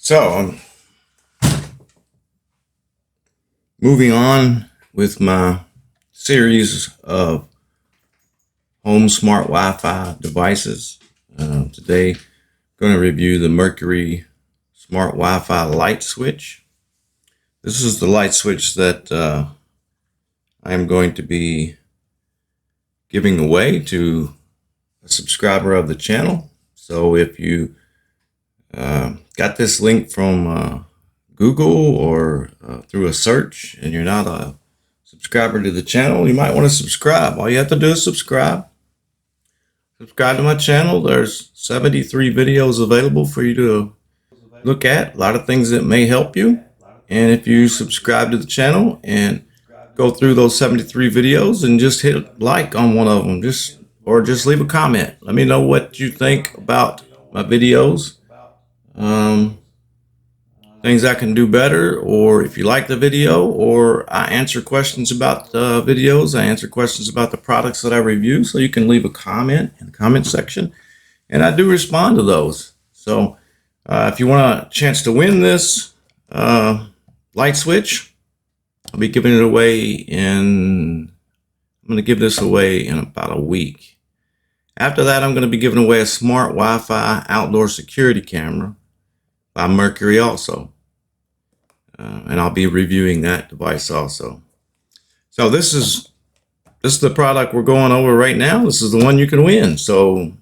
So moving on with my series of home smart Wi-Fi devices. Today, I'm going to review the Merkury smart Wi-Fi light switch. This is the light switch that I am going to be giving away to a subscriber of the channel. So if you got this link from Google or through a search and you're not a subscriber to the channel, you might want to subscribe. All you have to do is subscribe. Subscribe to my channel. There's 73 videos available for you to look at. A lot of things that may help you. And if you subscribe to the channel and go through those 73 videos and just hit like on one of them, just leave a comment. Let me know what you think about my videos. Things I can do better, or if you like the video, or I answer questions about the videos, I answer questions about the products that I review, so you can leave a comment in the comment section, and I do respond to those. So if you want a chance to win this light switch, I'll be giving it away I'm going to give this away in about a week. After that, I'm going to be giving away a smart Wi-Fi outdoor security camera by Merkury also. And I'll be reviewing that device also. So this is the product we're going over right now. This is the one you can win. So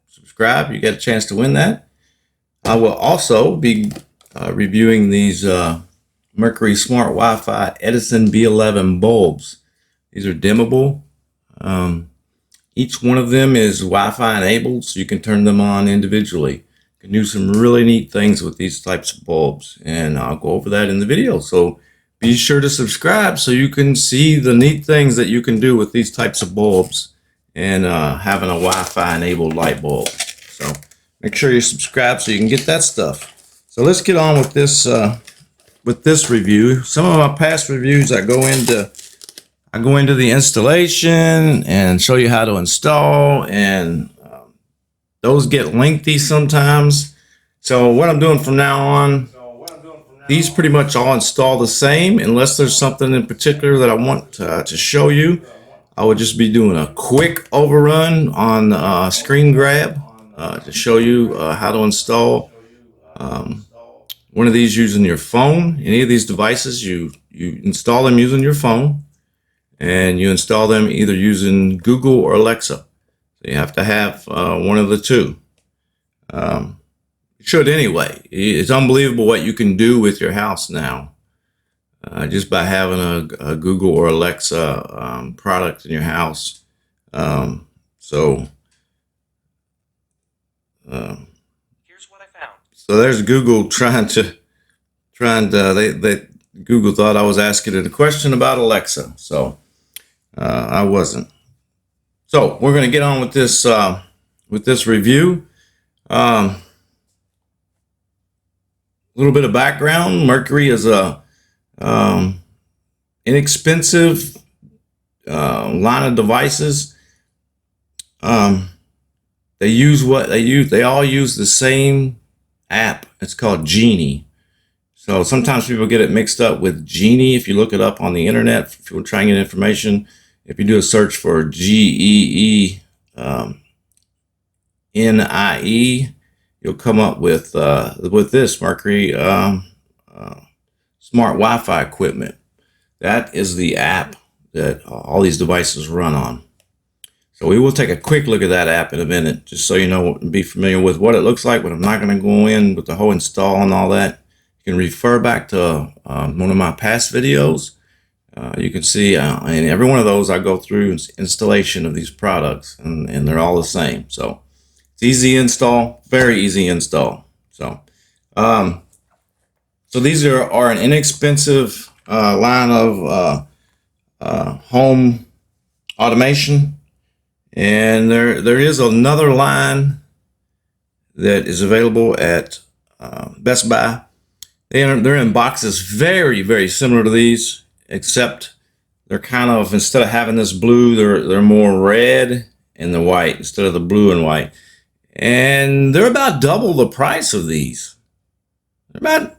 subscribe, you get a chance to win that. I will also be reviewing these Merkury smart Wi-Fi Edison B11 bulbs. These are dimmable. Each one of them is Wi-Fi enabled, so you can turn them on individually. You can do some really neat things with these types of bulbs, and I'll go over that in the video. So be sure to subscribe so you can see the neat things that you can do with these types of bulbs and having a Wi-Fi enabled light bulb. So make sure you subscribe so you can get that stuff. So let's get on with this review. Some of my past reviews, I go into the installation and show you how to install, and those get lengthy sometimes. So what I'm doing from now on, these pretty much all install the same, unless there's something in particular that I want to show you. I would just be doing a quick overrun on screen grab to show you how to install one of these using your phone. Any of these devices, you install them using your phone, and you install them either using Google or Alexa. So you have to have one of the two. You should anyway. It's unbelievable what you can do with your house now just by having a Google or Alexa product in your house. Here's what I found. So there's Google Google thought I was asking it a question about Alexa. So I wasn't. So we're going to get on with this review. A little bit of background. Merkury is a inexpensive line of devices. They all use the same app. It's called Geenie. So sometimes people get it mixed up with Geenie. If you look it up on the internet, if you're trying to get information, if you do a search for GEENIE, you'll come up with this Merkury smart Wi-Fi equipment. That is the app that all these devices run on. So we will take a quick look at that app in a minute, just so you know, be familiar with what it looks like. But I'm not going to go in with the whole install and all that. You can refer back to one of my past videos. You can see in every one of those I go through installation of these products, and they're all the same. So it's easy install, very easy install. So these are an inexpensive line of home automation, and there is another line that is available at Best Buy. They're in boxes very, very similar to these, except they're kind of, instead of having this blue, they're more red and the white instead of the blue and white. And they're about double the price of these. About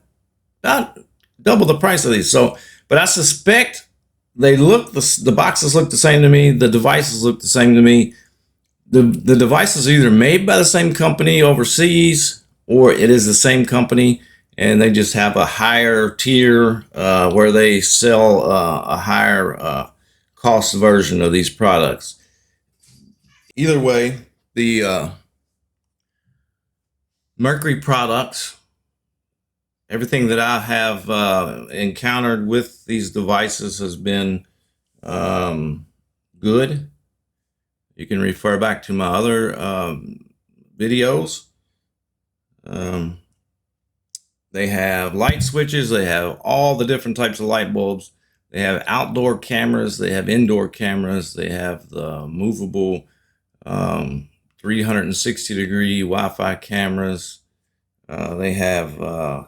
double the price of these. So, but I suspect they look, the boxes look the same to me. The devices look the same to me. The devices are either made by the same company overseas, or it is the same company and they just have a higher tier where they sell a higher cost version of these products. Either way, the Merkury products, everything that I have encountered with these devices has been good. You can refer back to my other videos. They have light switches. They have all the different types of light bulbs. They have outdoor cameras. They have indoor cameras. They have the movable 360-degree Wi-Fi cameras. They have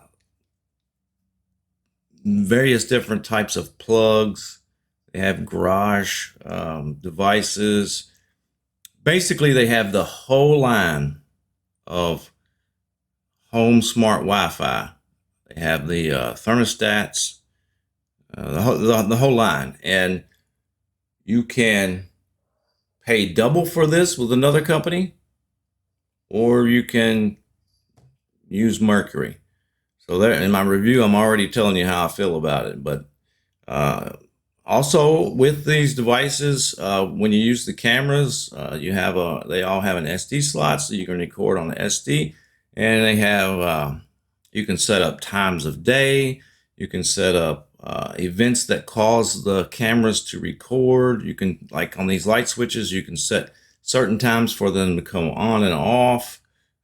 various different types of plugs. They have garage devices. Basically, they have the whole line of home smart Wi-Fi. They have the thermostats, the whole line. And you can pay double for this with another company, or you can use Merkury. So there, in my review, I'm already telling you how I feel about it. But also with these devices, when you use the cameras, they all have an SD slot, so you can record on the SD, and they have you can set up times of day. You can set up events that cause the cameras to record. You can, like on these light switches, you can set certain times for them to come on and off.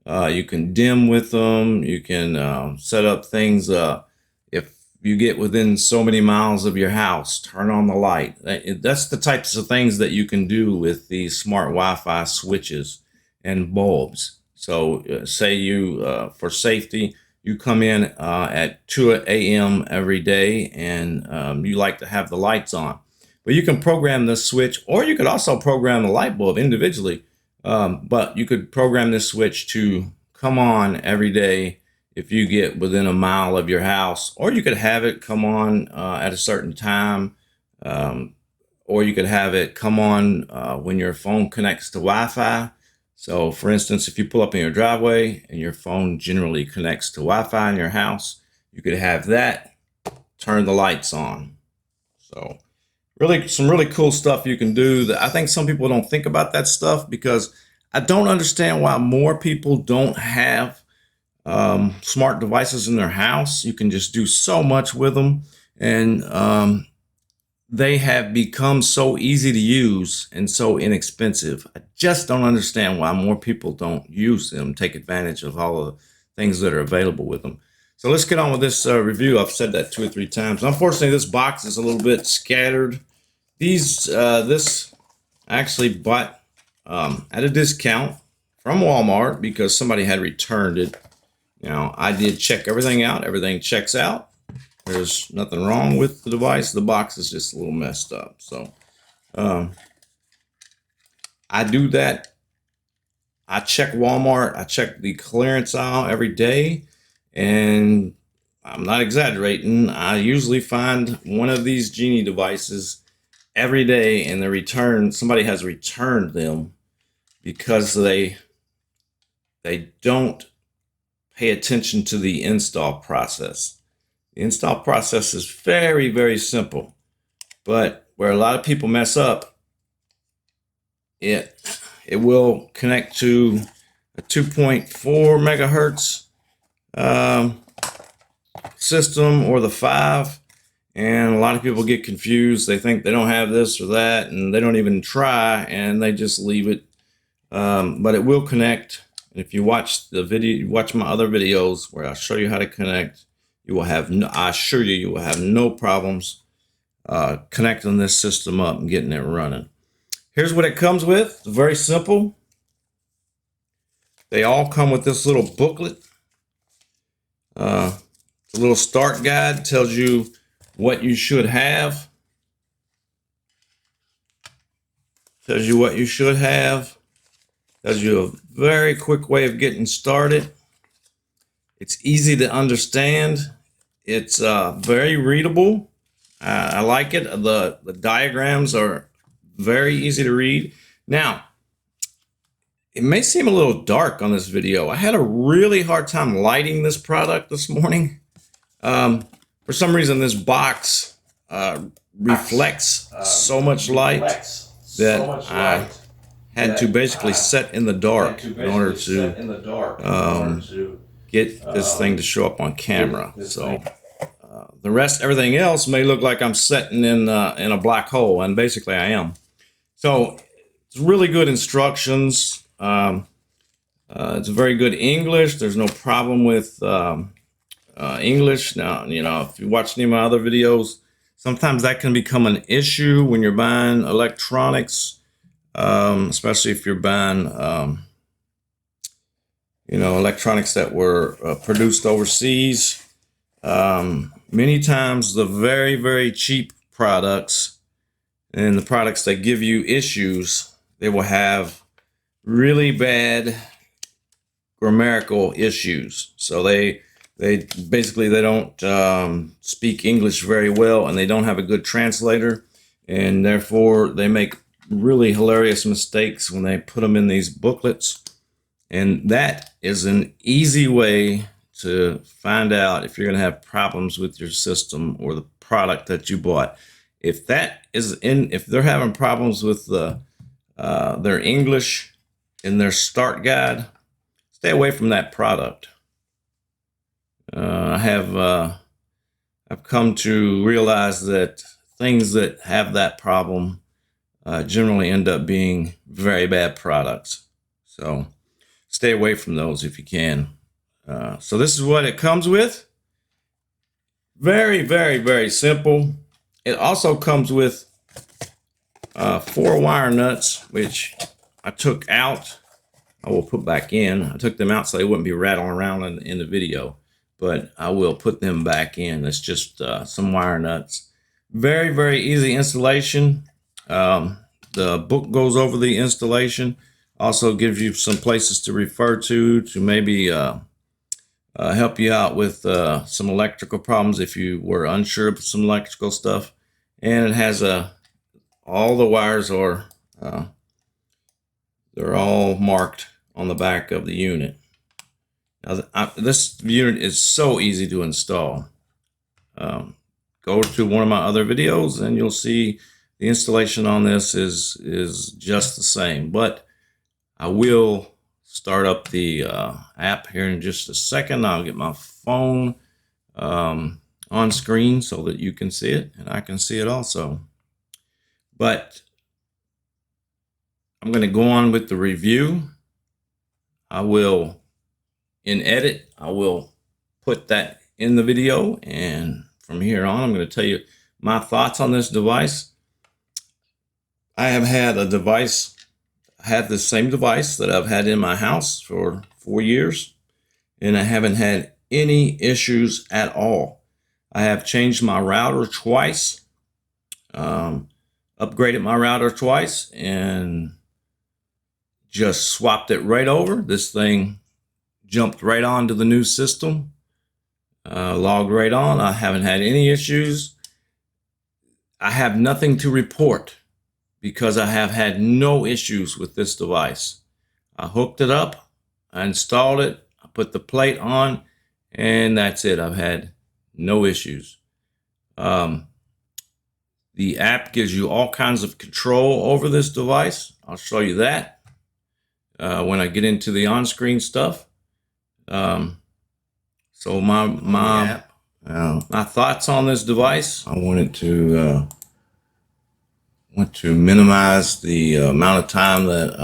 You can dim with them. You can set up things. If you get within so many miles of your house, turn on the light. That's the types of things that you can do with these smart Wi-Fi switches and bulbs. So say you, for safety, you come in at 2 a.m. every day and you like to have the lights on. But you can program this switch, or you could also program the light bulb individually. But you could program this switch to come on every day if you get within a mile of your house, or you could have it come on at a certain time, or you could have it come on when your phone connects to Wi-Fi. So for instance, if you pull up in your driveway and your phone generally connects to Wi-Fi in your house, you could have that turn the lights on. So really, some really cool stuff you can do that I think some people don't think about that stuff, because I don't understand why more people don't have smart devices in their house. You can just do so much with them, and they have become so easy to use and so inexpensive. I just don't understand why more people don't use them, take advantage of all the things that are available with them. So let's get on with this review. I've said that 2 or 3 times. Unfortunately, this box is a little bit scattered. This I actually bought at a discount from Walmart because somebody had returned it. Now, I did check everything out. Everything checks out. There's nothing wrong with the device. The box is just a little messed up. So I do that. I check Walmart. I check the clearance aisle every day. And I'm not exaggerating. I usually find one of these Geenie devices every day, and somebody has returned them because they don't pay attention to the install process. The install process is very, very simple, but where a lot of people mess up, it will connect to a 2.4 megahertz system or the 5, and a lot of people get confused. They think they don't have this or that, and they don't even try, and they just leave it. But it will connect. And if you watch the video, you watch my other videos where I show you how to connect, you will have I assure you, you will have no problems connecting this system up and getting it running. Here's what it comes with. It's very simple. They all come with this little booklet. It's a little start guide, tells you what you should have. Tells you what you should have. Tells you a very quick way of getting started. It's easy to understand. It's very readable. I like it. The diagrams are very easy to read. Now, it may seem a little dark on this video. I had a really hard time lighting this product this morning. For some reason, this box reflects so much light that I had to basically set in the dark in order to get this thing to show up on camera. So everything else may look like I'm sitting in a black hole, and basically I am. So it's really good instructions. It's very good English. There's no problem with English. Now, you know, if you watch any of my other videos, sometimes that can become an issue when you're buying electronics, especially if you're buying, you know, electronics that were produced overseas. Many times the very, very cheap products and the products that give you issues, they will have really bad grammatical issues. So they basically don't speak English very well, and they don't have a good translator, and therefore they make really hilarious mistakes when they put them in these booklets. And that is an easy way to find out if you're going to have problems with your system or the product that you bought. If they're having problems with their English in their start guide, stay away from that product. I've come to realize that things that have that problem generally end up being very bad products. So stay away from those if you can. So this is what it comes with. Very, very, very simple. It also comes with 4 wire nuts, which I took out. I will put back in. I took them out so they wouldn't be rattling around in the video, but I will put them back in. It's just some wire nuts. Very, very easy installation. The book goes over the installation. Also gives you some places to refer to maybe help you out with some electrical problems if you were unsure of some electrical stuff. And it has all the wires are they're all marked on the back of the unit. Now, this unit is so easy to install. Go to one of my other videos and you'll see the installation on this is just the same. But I will start up the app here in just a second. I'll get my phone on screen so that you can see it and I can see it also. But I'm going to go on with the review. I will, in edit, I will put that in the video, and from here on I'm going to tell you my thoughts on this device. I have had the same device that I've had in my house for 4 years, and I haven't had any issues at all. I have changed my router twice, upgraded my router twice, and just swapped it right over. This thing jumped right onto the new system, logged right on. I haven't had any issues. I have nothing to report because I have had no issues with this device. I hooked it up, I installed it, I put the plate on, and that's it. I've had no issues. The app gives you all kinds of control over this device. I'll show you that when I get into the on-screen stuff. So my thoughts on this device. I wanted to minimize the amount of time that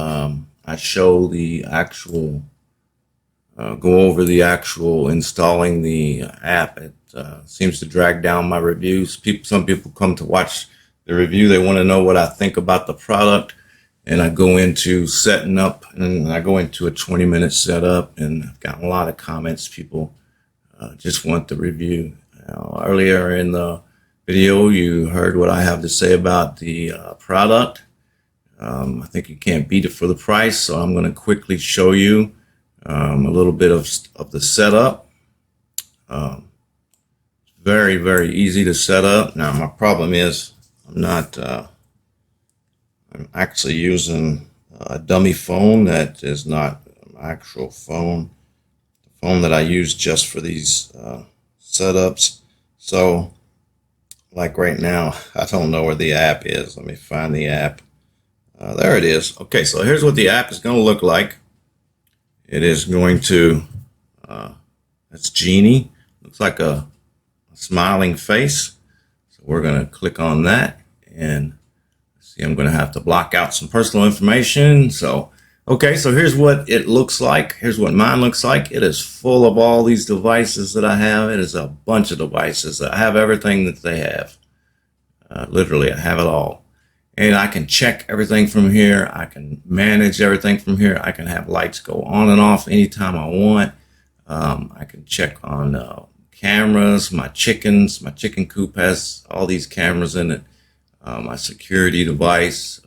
I show the actual go over the actual installing the app. It seems to drag down my reviews. Some people come to watch the review. They want to know what I think about the product. And I go into setting up, and I go into a 20-minute setup, and I've gotten a lot of comments. People just want the review. Earlier in the video, you heard what I have to say about the product. I think you can't beat it for the price, so I'm going to quickly show you a little bit of the setup. Very, very easy to set up. Now, my problem is I'm actually using a dummy phone that is not an actual phone. The phone that I use just for these setups. So, like right now, I don't know where the app is. Let me find the app. There it is. Okay, so here's what the app is going to look like. It is going to, that's Geenie. Looks like a smiling face. So we're going to click on that, and see, I'm going to have to block out some personal information. So, okay, so here's what it looks like. Here's what mine looks like. It is full of all these devices that I have. It is a bunch of devices. I have everything that they have. Literally, I have it all. And I can check everything from here. I can manage everything from here. I can have lights go on and off anytime I want. I can check on cameras, my chickens. My chicken coop has all these cameras in it. My security device,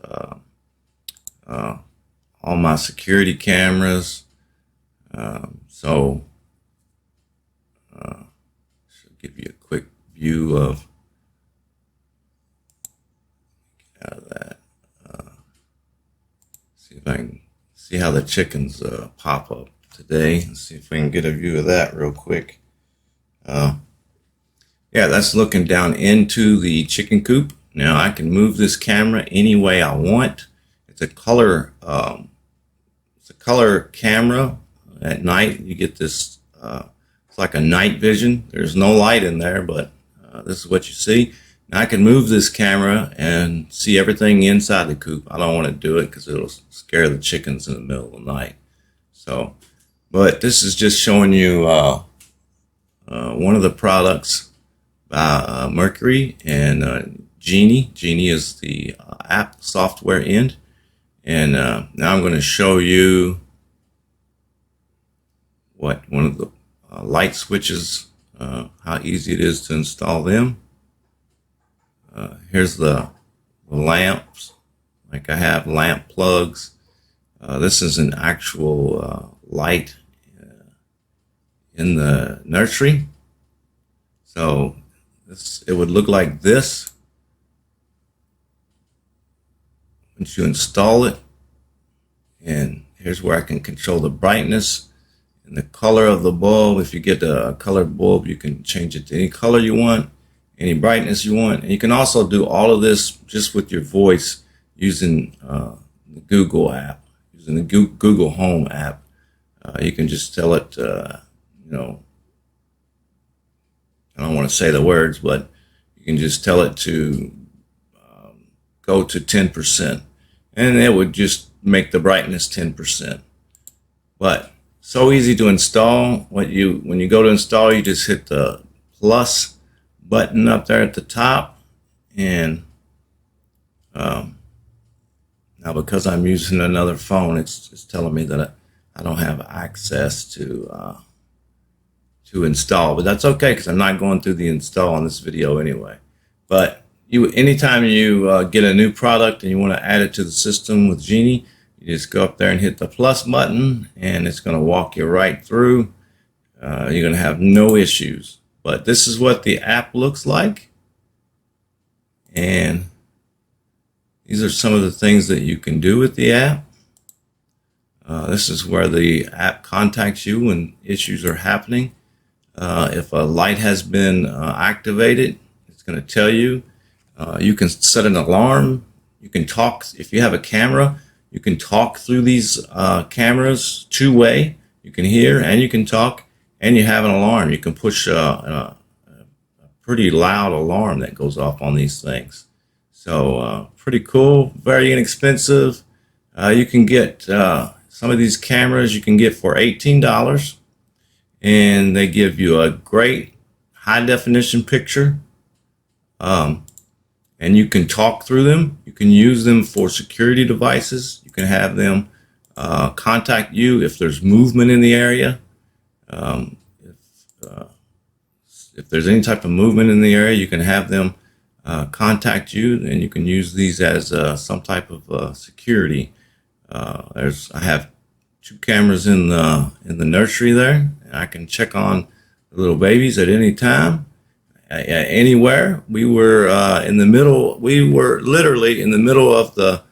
all my security cameras. So should give you a quick view of that. See if I can see how the chickens pop up today. Let's see if I can get a view of that real quick. Yeah, that's looking down into the chicken coop. Now I can move this camera any way I want. It's a color camera. At night you get this. It's like a night vision. There's no light in there, but this is what you see. Now I can move this camera and see everything inside the coop. I don't want to do it because it'll scare the chickens in the middle of the night. So, but this is just showing you one of the products by Merkury and Geenie. Geenie is the app software end. And now I'm going to show you what one of the light switches, how easy it is to install them. Here's the lamps. Like I have lamp plugs. This is an actual light in the nursery. So it would look like this once you install it. And here's where I can control the brightness and the color of the bulb. If you get a colored bulb, you can change it to any color you want, any brightness you want. And you can also do all of this just with your voice using the Google app, using the Google Home app. You can just tell it, you know, I don't want to say the words, but you can just tell it to go to 10%, and it would just make the brightness 10%. But so easy to install. When you go to install, you just hit the plus button up there at the top, and now because I'm using another phone, it's telling me that I don't have access to install, but that's okay because I'm not going through the install on this video anyway. But anytime you get a new product and you want to add it to the system with Geenie, you just go up there and hit the plus button, and it's going to walk you right through. You're going to have no issues. But this is what the app looks like, and these are some of the things that you can do with the app. This is where the app contacts you when issues are happening. If a light has been activated, it's going to tell you. You can set an alarm. You can talk. If you have a camera, you can talk through these cameras two-way. You can hear and you can talk, and you have an alarm. You can push a pretty loud alarm that goes off on these things. So pretty cool, very inexpensive. You can get some of these cameras you can get for $18, and they give you a great high definition picture. And you can talk through them. You can use them for security devices. You can have them contact you if there's movement in the area. If there's any type of movement in the area, you can have them contact you, and you can use these as some type of security. I have 2 cameras in the nursery there, and I can check on little babies at any time, anywhere. We were in the middle. We were literally in the middle of the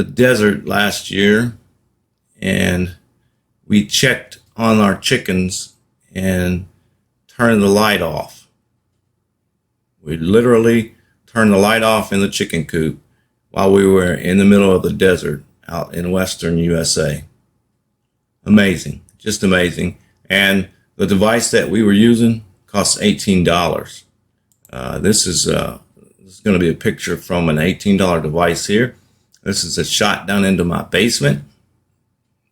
desert last year, and we checked on our chickens and turned the light off. We literally turned the light off in the chicken coop while we were in the middle of the desert out in western USA. Amazing, just amazing. And the device that we were using costs $18. This is going to be a picture from an $18 device here. This is a shot down into my basement.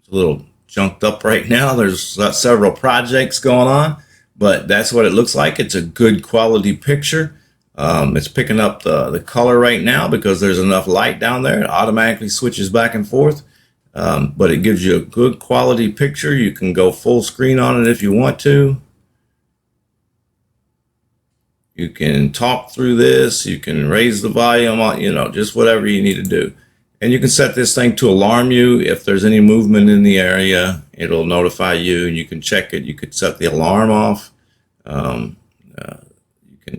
It's a little junked up right now. There's several projects going on, but that's what it looks like. It's a good quality picture. It's picking up the color right now because there's enough light down there. It automatically switches back and forth, but it gives you a good quality picture. You can go full screen on it if you want to. You can talk through this. You can raise the volume on, just whatever you need to do. And you can set this thing to alarm you if there's any movement in the area. It'll notify you, and you can check it. You could set the alarm off.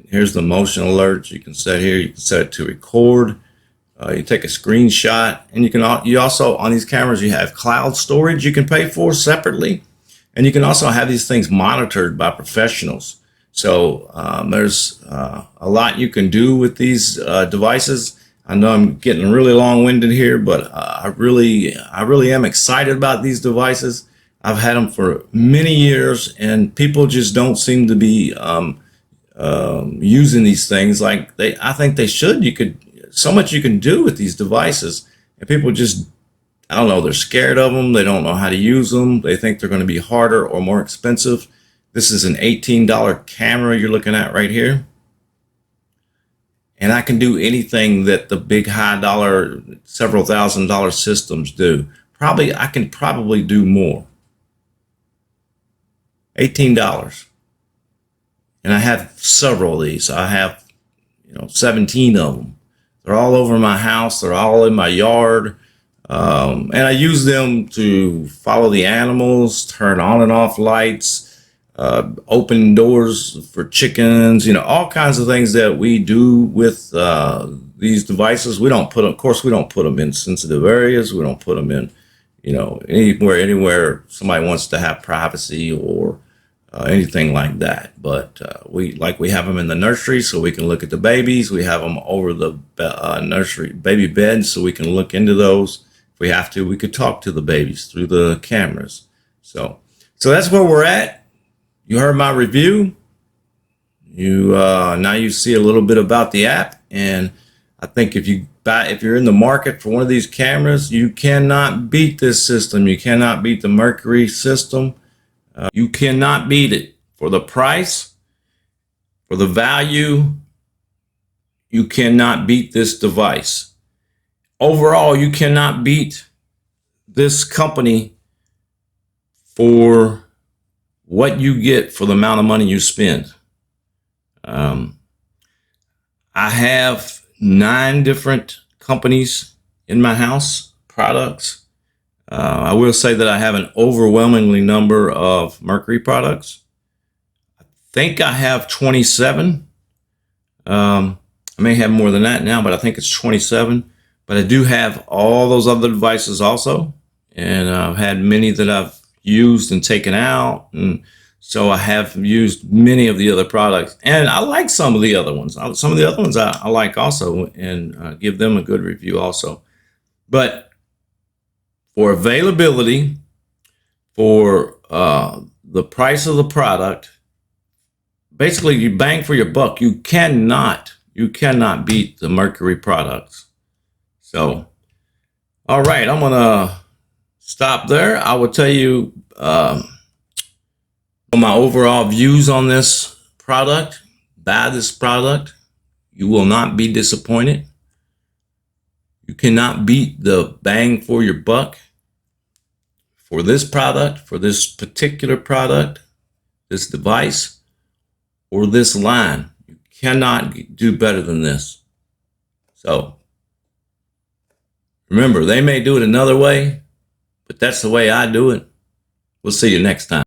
Here's the motion alerts. You can set here. You can set it to record. You take a screenshot, and you also on these cameras you have cloud storage you can pay for separately, and you can also have these things monitored by professionals. So there's a lot you can do with these devices. I know I'm getting really long-winded here, but I really am excited about these devices. I've had them for many years, and people just don't seem to be using these things like I think they should. So much you can do with these devices, and people just, I don't know, they're scared of them. They don't know how to use them. They think they're going to be harder or more expensive. This is an $18 camera you're looking at right here. And I can do anything that the big high dollar, several $1,000 systems do. I can probably do more. $18. And I have several of these. I have, 17 of them. They're all over my house. They're all in my yard. And I use them to follow the animals, turn on and off lights, open doors for chickens, all kinds of things that we do with these devices. Of course, we don't put them in sensitive areas. We don't put them in, anywhere somebody wants to have privacy or anything like that. But we have them in the nursery so we can look at the babies. We have them over the nursery baby beds so we can look into those. If we have to, we could talk to the babies through the cameras. So that's where we're at. You heard my review. Now you see a little bit about the app, and I think if you're in the market for one of these cameras, you cannot beat this system. You cannot beat the Merkury system. You cannot beat it for the price, for the value. You cannot beat this device. Overall, you cannot beat this company for what you get for the amount of money you spend. I have 9 different companies in my house, products. I will say that I have an overwhelmingly number of Merkury products. I think I have 27. I may have more than that now, but I think it's 27. But I do have all those other devices also. And I've had many that I've used and taken out, and so I have used many of the other products, and I like some of the other ones. Some of the other ones I like also, and give them a good review also. But for availability, for the price of the product, basically you bang for your buck. You cannot beat the Merkury products. So, all right, I'm gonna stop there. I will tell you my overall views on this product. Buy this product. You will not be disappointed. You cannot beat the bang for your buck for this product, for this particular product, this device, or this line. You cannot do better than this. So remember, they may do it another way, but that's the way I do it. We'll see you next time.